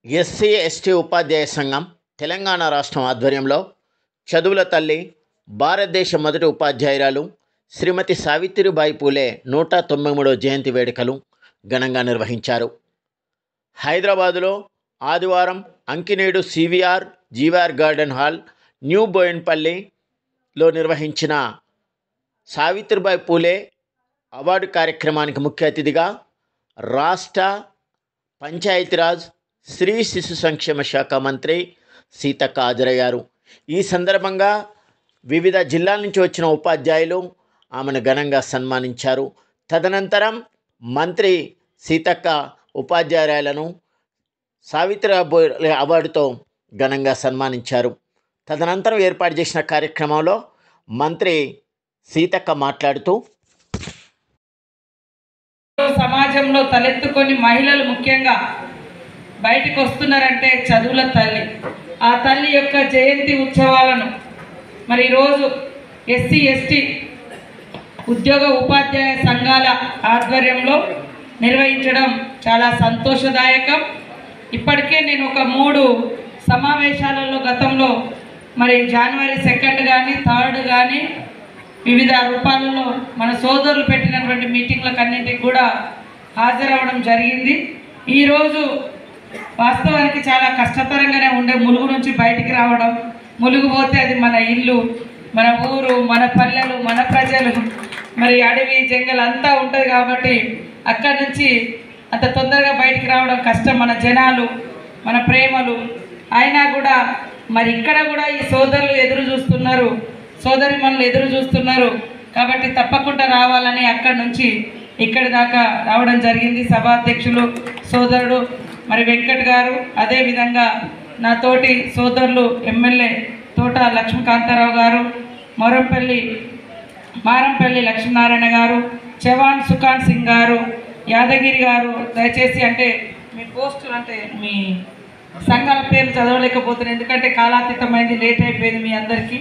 SC ST ఉపాధ్యాయ సంఘం తెలంగాణ రాష్ట్రం ఆధ్వర్యంలో చదువుల తల్లి భారతదేశ మొదటి ఉపాధ్యాయురాలు శ్రీమతి సావిత్రిబాయి పూలే 193వ జయంతి వేడుకలు ఘనంగా నిర్వహించారు. హైదరాబాదులో ఆదివారం Ankineedu CVR GVR garden hall, new బోయిన్పల్లిలో నిర్వహించిన సావిత్రిబాయి పూలే అవార్డు కార్యక్రమానికి ముఖ్య అతిథిగా రాష్ట్ర పంచాయతీరాజ్ స్త్రీ శిశు సంక్షేమ శాఖ మంత్రి సీతక్క హాజరయ్యారు. ఈ సందర్భంగా వివిధ జిల్లాల నుంచి వచ్చిన ఉపాధ్యాయులు ఆమెను ఘనంగా సన్మానించారు. తదనంతరం మంత్రి సీతక్క ఉపాధ్యాయురాలను సావిత్రిబాయి అవార్డుతో ఘనంగా సన్మానించారు. తదనంతరం ఏర్పాటు చేసిన కార్యక్రమంలో మంత్రి సీతక్క మాట్లాడుతూ, సమాజంలో తలెత్తుకొని మహిళలు ముఖ్యంగా బయటకు వస్తున్నారంటే చదువుల తల్లి, ఆ తల్లి యొక్క జయంతి ఉత్సవాలను మరి ఈరోజు ఎస్సీ ఎస్టీ ఉద్యోగ ఉపాధ్యాయ సంఘాల ఆధ్వర్యంలో నిర్వహించడం చాలా సంతోషదాయకం. ఇప్పటికే నేను ఒక 3 సమావేశాలలో గతంలో మరి జనవరి 2 కానీ 3 కానీ వివిధ రూపాలలో మన సోదరులు పెట్టినటువంటి మీటింగ్లకు అన్నింటికి కూడా హాజరవ్వడం జరిగింది. ఈరోజు వాస్తవానికి చాలా కష్టతరంగానే ఉండే ములుగు నుంచి బయటికి రావడం. ములుగు పోతే అది మన ఇల్లు, మన ఊరు, మన పల్లెలు, మన ప్రజలు, మరి అడవి జంగల్ అంతా ఉంటుంది కాబట్టి అక్కడి నుంచి అంత తొందరగా బయటికి రావడం కష్టం. మన జనాలు, మన ప్రేమలు అయినా కూడా మరి ఇక్కడ కూడా ఈ సోదరులు ఎదురు చూస్తున్నారు, సోదరిమణులు ఎదురు చూస్తున్నారు కాబట్టి తప్పకుండా రావాలని అక్కడి నుంచి ఇక్కడి దాకా రావడం జరిగింది. సభాధ్యక్షులు సోదరుడు మరి వెంకట్ గారు, అదేవిధంగా నా తోటి సోదరులు ఎమ్మెల్యే తోట లక్ష్మీకాంతారావు గారు, మారంపల్లి లక్ష్మీనారాయణ గారు, చవాన్ సుఖాన్ సింగ్ గారు, యాదగిరి గారు, దయచేసి అంటే మీ పోస్టులు అంటే మీ సంఘాల పేర్లు చదవలేకపోతున్నాను ఎందుకంటే కాలాతీతమైంది, లేట్ అయిపోయింది మీ అందరికీ.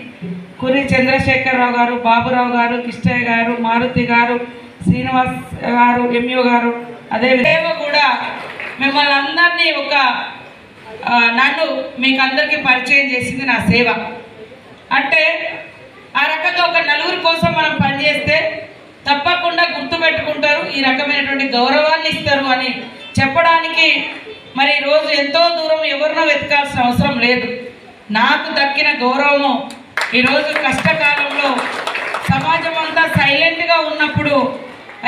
కురి చంద్రశేఖరరావు గారు, బాబురావు గారు, కిష్టయ్య గారు, మారుతి గారు, శ్రీనివాస్ గారు, ఎంయూ గారు, అదేవిధంగా కూడా మిమ్మల్ని అందరినీ నన్ను మీకు అందరికీ పరిచయం చేసింది నా సేవ. అంటే ఆ రకంగా ఒక నలుగురి కోసం మనం పనిచేస్తే తప్పకుండా గుర్తుపెట్టుకుంటారు, ఈ రకమైనటువంటి గౌరవాన్ని ఇస్తారు అని చెప్పడానికి మరి ఈరోజు ఎంతో దూరం ఎవరినో వెతకాల్సిన అవసరం లేదు. నాకు దక్కిన గౌరవము ఈరోజు కష్టకాలంలో సమాజం అంతా సైలెంట్గా ఉన్నప్పుడు,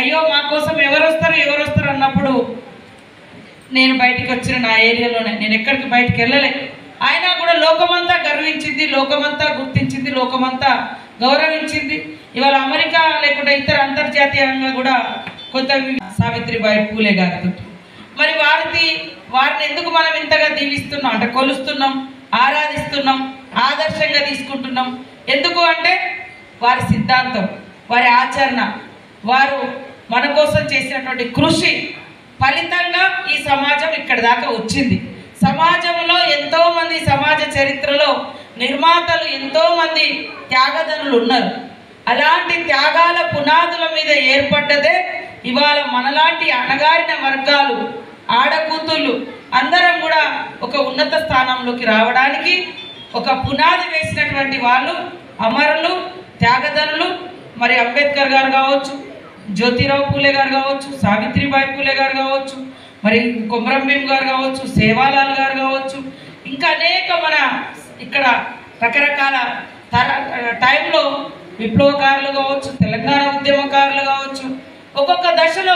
అయ్యో మా కోసం ఎవరు వస్తారు అన్నప్పుడు నేను బయటికి వచ్చిన నా ఏరియాలోనే, నేను ఎక్కడికి బయటికి వెళ్ళలే. అయినా కూడా లోకమంతా గర్వించింది, లోకమంతా గుర్తించింది, లోకమంతా గౌరవించింది. ఇవాళ అమెరికా లేకుండా ఇతర అంతర్జాతీయంగా కూడా కొంత సావిత్రిబాయి పూలే గారితో మరి వారిని ఎందుకు మనం ఇంతగా దీవిస్తున్నాం అంటే కొలుస్తున్నాం, ఆరాధిస్తున్నాం, ఆదర్శంగా తీసుకుంటున్నాం. ఎందుకు అంటే వారి సిద్ధాంతం, వారి ఆచరణ, వారు మన కోసం చేసినటువంటి కృషి ఫలితంగా ఈ సమాజం ఇక్కడి దాకా వచ్చింది. సమాజంలో ఎంతోమంది సమాజ చరిత్రలో నిర్మాతలు, ఎంతోమంది త్యాగదనులు ఉన్నారు. అలాంటి త్యాగాల పునాదుల మీద ఏర్పడ్డదే ఇవాళ మనలాంటి అణగారిన వర్గాలు, ఆడకూతుళ్ళు అందరం కూడా ఒక ఉన్నత స్థానంలోకి రావడానికి ఒక పునాది వేసినటువంటి వాళ్ళు అమరులు, త్యాగదనులు. మరి అంబేద్కర్ గారు కావచ్చు, జ్యోతిరావు పూలే గారు కావచ్చు, సావిత్రిబాయి పూలే గారు కావచ్చు, మరి కొమరం భీం గారు కావచ్చు, సేవాలాల్ గారు కావచ్చు, ఇంకా అనేక మన ఇక్కడ రకరకాల టైంలో విప్లవకారులు కావచ్చు, తెలంగాణ ఉద్యమకారులు కావచ్చు, ఒక్కొక్క దశలో